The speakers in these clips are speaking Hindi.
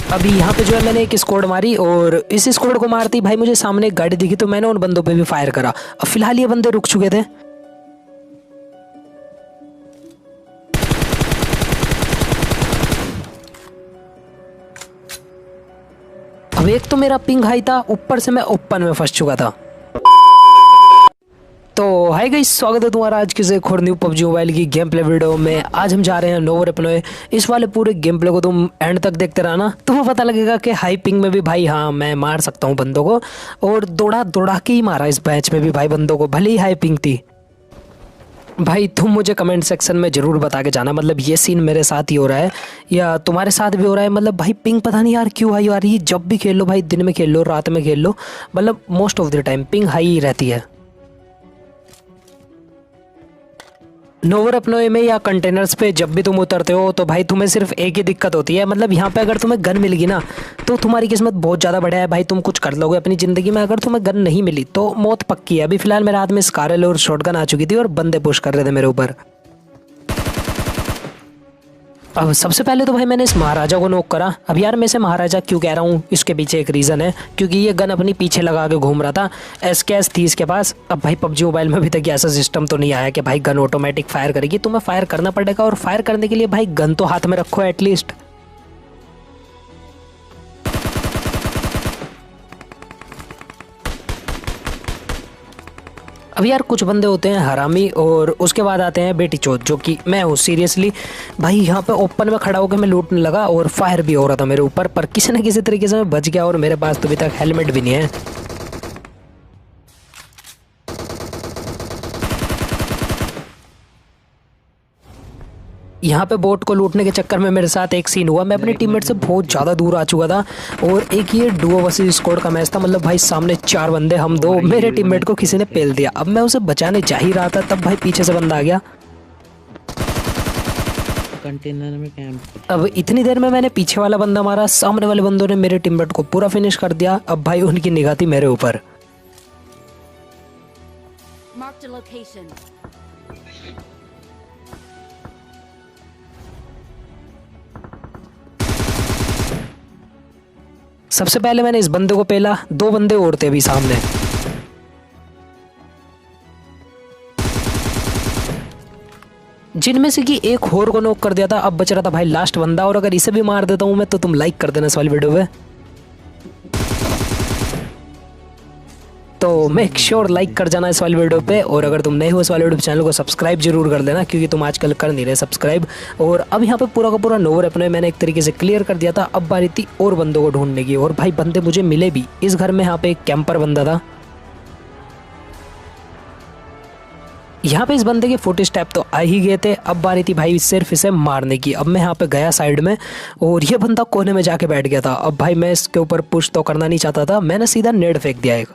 अभी यहाँ पे जो है मैंने एक स्क्वाड मारी और इस स्क्वाड को मारती भाई मुझे सामने एक गाड़ी दिखी तो मैंने उन बंदों पे भी फायर करा। अब फिलहाल ये बंदे रुक चुके थे। अब एक तो मेरा पिंग हाई था, ऊपर से मैं ओपन में फंस चुका था। तो हाय गाइस, स्वागत है तुम्हारा आज की एक और न्यू पबजी मोबाइल की गेम प्ले वीडियो में। आज हम जा रहे हैं नोवर अपनोए। इस वाले पूरे गेम प्ले को तुम एंड तक देखते रहना, तुम्हें पता लगेगा कि हाई पिंग में भी भाई हाँ मैं मार सकता हूँ बंदों को, और दौड़ा दौड़ा के ही मारा इस मैच में भी भाई बंदों को, भले ही हाई पिंग थी। भाई तुम मुझे कमेंट सेक्शन में ज़रूर बता के जाना, मतलब ये सीन मेरे साथ ही हो रहा है या तुम्हारे साथ भी हो रहा है। मतलब भाई पिंग पता नहीं यार क्यों हाई आ रही है, जब भी खेल लो भाई, दिन में खेल लो रात में खेल लो, मतलब most of the time ping high ही रहती है। नोवर अपनोए में या कंटेनर्स पे जब भी तुम उतरते हो तो भाई तुम्हें सिर्फ एक ही दिक्कत होती है, मतलब यहाँ पे अगर तुम्हें गन मिल गई ना तो तुम्हारी किस्मत बहुत ज़्यादा बढ़िया है भाई, तुम कुछ कर लोगे अपनी ज़िंदगी में। अगर तुम्हें गन नहीं मिली तो मौत पक्की है। अभी फिलहाल मेरे हाथ में स्कारल और शॉटगन आ चुकी थी और बंदे पुश कर रहे थे मेरे ऊपर। अब सबसे पहले तो भाई मैंने इस महाराजा को नॉक करा। अब यार मैं इसे महाराजा क्यों कह रहा हूँ, इसके पीछे एक रीज़न है, क्योंकि ये गन अपनी पीछे लगा के घूम रहा था। एसकेएस थी इसके पास। अब भाई पबजी मोबाइल में अभी तक ऐसा सिस्टम तो नहीं आया कि भाई गन ऑटोमेटिक फायर करेगी, तुम्हें फायर करना पड़ेगा, और फायर करने के लिए भाई गन तो हाथ में रखो एटलीस्ट। अब यार कुछ बंदे होते हैं हरामी और उसके बाद आते हैं बेटी चोद, जो कि मैं हूँ सीरियसली। भाई यहाँ पे ओपन में खड़ा होकर मैं लूटने लगा और फायर भी हो रहा था मेरे ऊपर, पर किसी न किसी तरीके से मैं बच गया, और मेरे पास तो अभी तक हेलमेट भी नहीं है। यहाँ पे बोट को लूटने के चक्कर में मेरे साथ एक सीन हुआ, मैं अपने टीममेट से बहुत ज़्यादा दूर आ चुका था, और एक ये डुओ वर्सेस स्क्वाड का मैच था। मतलब भाई सामने 4 बंदे, हम 2, मेरे टीममेट को किसी ने पेल दिया। अब मैं उसे बचाने जा ही रहा था, तब भाई पीछे से बंदा आ गया। कंटेनर में कैंप। अब इतनी देर में मैंने पीछे वाला बंदा मारा, सामने वाले बंदों ने मेरे टीममेट को पूरा फिनिश कर दिया। अब भाई उनकी निगाह थी मेरे ऊपर। सबसे पहले मैंने इस बंदे को पेला, 2 बंदे और थे अभी सामने। जिनमें से कि एक और को नॉक कर दिया था। अब बच रहा था भाई लास्ट बंदा, और अगर इसे भी मार देता हूं मैं तो तुम लाइक कर देना इस वाली वीडियो पे। तो मेक श्योर लाइक कर जाना इस वाली वीडियो पे, और अगर तुम नए हो इस वाले वीडियो चैनल को सब्सक्राइब जरूर कर देना, क्योंकि तुम आजकल कर नहीं रहे सब्सक्राइब। और अब यहाँ पे पूरा का पूरा नोवर अपने मैंने एक तरीके से क्लियर कर दिया था। अब बारी थी और बंदों को ढूंढने की, और भाई बंदे मुझे मिले भी। इस घर में यहाँ पे एक कैंपर बंदा था। यहाँ पे इस बंदे के फुट स्टेप तो आ ही गए थे। अब बारी थी भाई सिर्फ इसे मारने की। अब मैं यहाँ पे गया साइड में, और ये बंदा कोने में जाके बैठ गया था। अब भाई मैं इसके ऊपर पुश तो करना नहीं चाहता था, मैंने सीधा नेड फेंक दिया एक।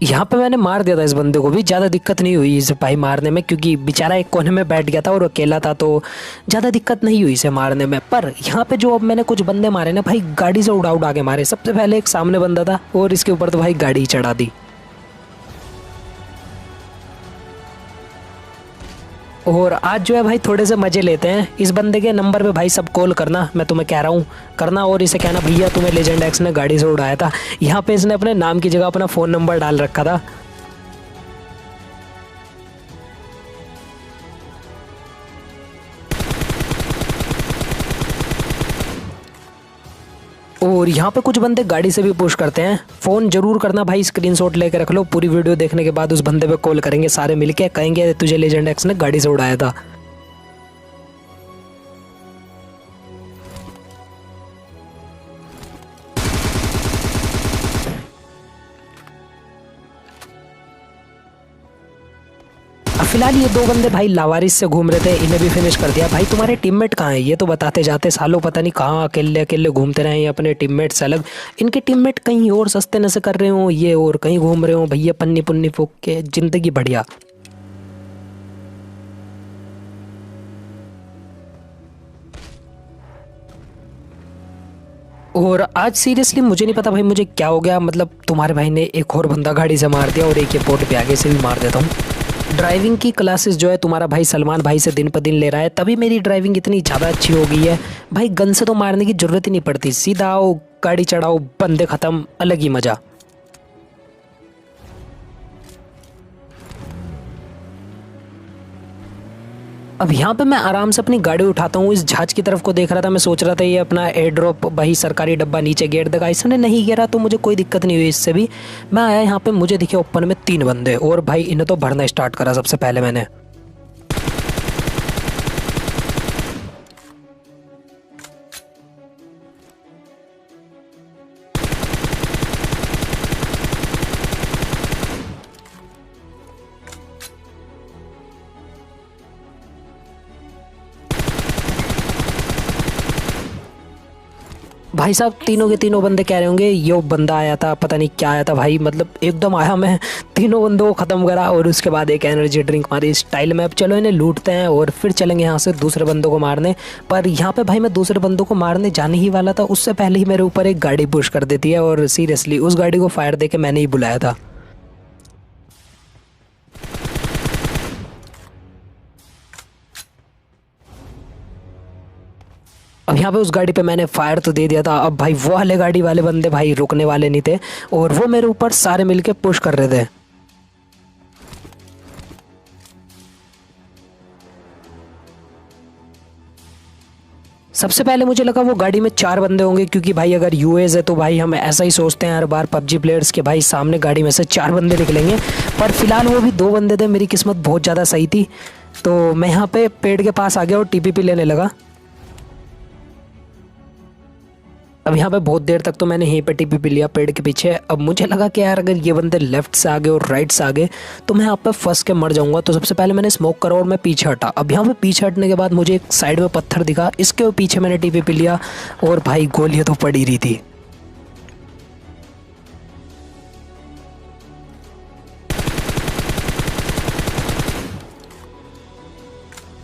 यहाँ पे मैंने मार दिया था इस बंदे को भी, ज़्यादा दिक्कत नहीं हुई इसे भाई मारने में, क्योंकि बेचारा एक कोने में बैठ गया था और अकेला था, तो ज़्यादा दिक्कत नहीं हुई इसे मारने में। पर यहाँ पे जो अब मैंने कुछ बंदे मारे ना भाई, गाड़ी से उड़ा उड़ा के मारे। सबसे पहले एक सामने बंदा था, और इसके ऊपर तो भाई गाड़ी चढ़ा दी। और आज जो है भाई थोड़े से मज़े लेते हैं। इस बंदे के नंबर पे भाई सब कॉल करना, मैं तुम्हें कह रहा हूँ करना, और इसे कहना भैया तुम्हें लेजेंड एक्स ने गाड़ी से उड़ाया था। यहाँ पे इसने अपने नाम की जगह अपना फ़ोन नंबर डाल रखा था। और यहाँ पे कुछ बंदे गाड़ी से भी पुश करते हैं। फ़ोन जरूर करना भाई, स्क्रीनशॉट लेके रख लो। पूरी वीडियो देखने के बाद उस बंदे पे कॉल करेंगे सारे मिलके, कहेंगे तुझे लेजेंड एक्स ने गाड़ी से उड़ाया था। फिलहाल ये 2 बंदे भाई लावारिस से घूम रहे थे, इन्हें भी फिनिश कर दिया। भाई तुम्हारे टीममेट कहाँ हैं ये तो बताते जाते, सालों पता नहीं कहाँ अकेले अकेले घूमते रहे हैं अपने टीममेट से अलग। इनके टीममेट कहीं और सस्ते नशे कर रहे हो, ये और कहीं घूम रहे हो भैया पन्नी पुन्नी फूक के, जिंदगी बढ़िया। और आज सीरियसली मुझे नहीं पता भाई मुझे क्या हो गया, मतलब तुम्हारे भाई ने एक और बंदा गाड़ी से मार दिया, और एक ये पोर्ट पे आगे से भी मार देता हूँ। ड्राइविंग की क्लासेस जो है तुम्हारा भाई सलमान भाई से दिन पर दिन ले रहा है, तभी मेरी ड्राइविंग इतनी ज़्यादा अच्छी हो गई है भाई। गन से तो मारने की ज़रूरत ही नहीं पड़ती, सीधा आओ गाड़ी चढ़ाओ बंदे ख़त्म, अलग ही मज़ा। अब यहाँ पे मैं आराम से अपनी गाड़ी उठाता हूँ, इस जहाज की तरफ को देख रहा था, मैं सोच रहा था ये अपना एयर ड्रॉप भाई सरकारी डब्बा नीचे गिर देगा, इसने नहीं गिरा तो मुझे कोई दिक्कत नहीं हुई इससे भी। मैं आया यहाँ पे, मुझे दिखे ओपन में 3 बंदे और भाई इन्हें तो भरना स्टार्ट करा सबसे पहले मैंने। भाई साहब तीनों के तीनों बंदे कह रहे होंगे यो बंदा आया था, पता नहीं क्या आया था भाई, मतलब एकदम आया, मैं तीनों बंदों को ख़त्म करा और उसके बाद एक एनर्जी ड्रिंक मारी स्टाइल में। अब चलो इन्हें लूटते हैं और फिर चलेंगे यहाँ से दूसरे बंदों को मारने। पर यहाँ पे भाई मैं दूसरे बंदों को मारने जाने ही वाला था, उससे पहले ही मेरे ऊपर एक गाड़ी पुश कर देती है और सीरियसली उस गाड़ी को फायर दे के मैंने ही बुलाया था। अब यहाँ पे उस गाड़ी पे मैंने फायर तो दे दिया था, अब भाई वो वाले गाड़ी वाले बंदे भाई रुकने वाले नहीं थे और वो मेरे ऊपर सारे मिलके पुश कर रहे थे। सबसे पहले मुझे लगा वो गाड़ी में 4 बंदे होंगे, क्योंकि भाई अगर यूएस है तो भाई हम ऐसा ही सोचते हैं हर बार पबजी प्लेयर्स के, भाई सामने गाड़ी में से 4 बंदे निकलेंगे। पर फिलहाल वो भी 2 बंदे थे, मेरी किस्मत बहुत ज़्यादा सही थी। तो मैं यहाँ पे पेड़ के पास आ गया और टीपीपी लेने लगा। अब यहाँ पे बहुत देर तक तो मैंने यहीं पे टीपीपी लिया पेड़ के पीछे। अब मुझे लगा कि यार अगर ये बंदे लेफ्ट से आगे और राइट से आगे तो मैं यहाँ पे फंस के मर जाऊंगा, तो सबसे पहले मैंने स्मोक करा और मैं पीछे हटा। अब यहाँ पे पीछे हटने के बाद मुझे एक साइड में पत्थर दिखा, इसके पीछे मैंने टीपीपी लिया और भाई गोलियां तो पड़ी रही थी।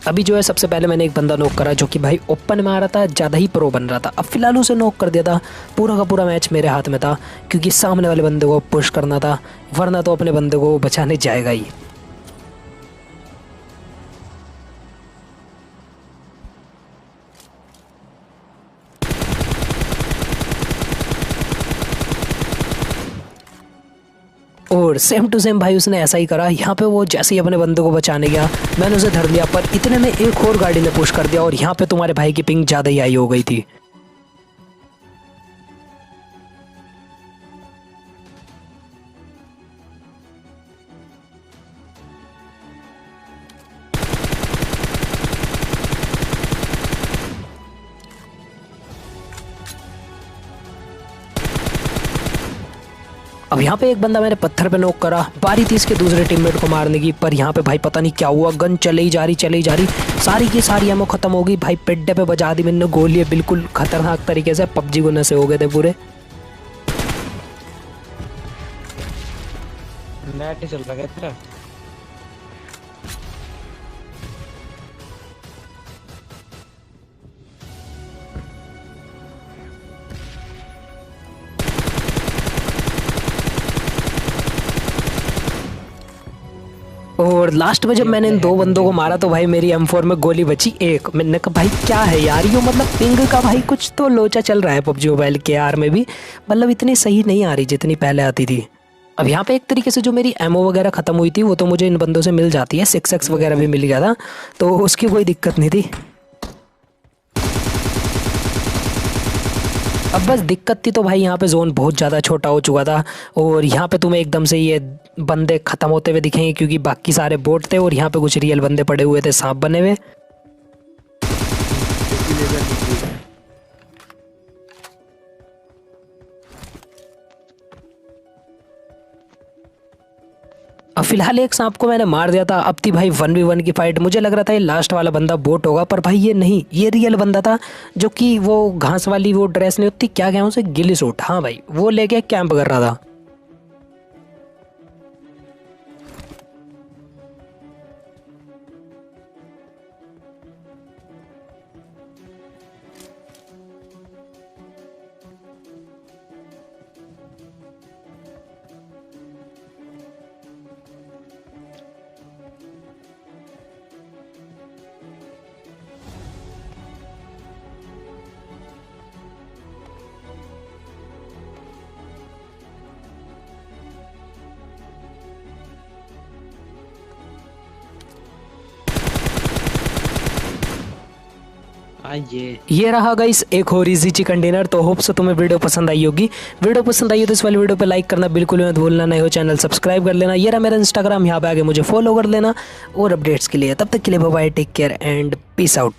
अभी जो है सबसे पहले मैंने एक बंदा नॉक करा जो कि भाई ओपन में आ रहा था, ज़्यादा ही प्रो बन रहा था। अब फिलहाल उसे नॉक कर दिया था, पूरा का पूरा मैच मेरे हाथ में था, क्योंकि सामने वाले बंदे को पुश करना था, वरना तो अपने बंदे को बचाने जाएगा ही। और सेम टू सेम भाई उसने ऐसा ही करा। यहाँ पे वो जैसे ही अपने बंदे को बचाने गया मैंने उसे धर लिया, पर इतने में एक और गाड़ी ने पुश कर दिया और यहाँ पे तुम्हारे भाई की पिंग ज़्यादा ही आई हो गई थी। अब यहाँ पे एक बंदा मैंने पत्थर पे नॉक करा, बारी थी इसके दूसरे टीममेट को मारने की, पर यहाँ पे भाई पता नहीं क्या हुआ, गन चले ही जा रही, सारी की सारी एमो खत्म हो गई भाई। पेड्डे पे बजा दी मैंने गोली, बिल्कुल खतरनाक तरीके से पबजी को नशे हो गए थे पूरे। नेट चल रहा है तेरा। और लास्ट में जब मैंने इन 2 बंदों को मारा तो भाई मेरी M4 में गोली बची एक। मैंने कहा भाई क्या है यार ये, मतलब पिंग का भाई कुछ तो लोचा चल रहा है पबजी मोबाइल के आर में भी, मतलब इतनी सही नहीं आ रही जितनी पहले आती थी। अब यहाँ पे एक तरीके से जो मेरी एमओ वगैरह ख़त्म हुई थी वो तो मुझे इन बंदों से मिल जाती है, 6x वगैरह भी मिल गया था, तो उसकी कोई दिक्कत नहीं थी। अब बस दिक्कत थी तो भाई यहाँ पे जोन बहुत ज़्यादा छोटा हो चुका था और यहाँ पे तुम्हें एकदम से ये बंदे ख़त्म होते हुए दिखेंगे, क्योंकि बाकी सारे बोट थे और यहाँ पे कुछ रियल बंदे पड़े हुए थे सांप बने हुए। अब फिलहाल एक सांप को मैंने मार दिया था, अब थी भाई 1v1 की फाइट। मुझे लग रहा था ये लास्ट वाला बंदा बोट होगा, पर भाई ये नहीं, ये रियल बंदा था, जो कि वो घास वाली वो ड्रेस नहीं होती, क्या क्या उसे, गिली सूट, हाँ भाई वो लेके कैंप कर रहा था। ये रहा गाइस एक और इजी चिकन डिनर। तो होप सो तुम्हें वीडियो पसंद आई होगी। वीडियो पसंद आई हो तो इस वाली वीडियो पे लाइक करना बिल्कुल मत भूलना, नहीं हो चैनल सब्सक्राइब कर लेना। ये रहा मेरा इंस्टाग्राम, यहाँ पे आगे मुझे फॉलो कर लेना और अपडेट्स के लिए। तब तक के लिए bye bye, take care and peace out.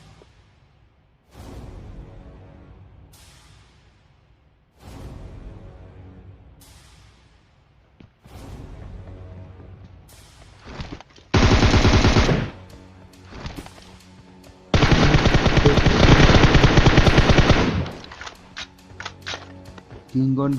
King on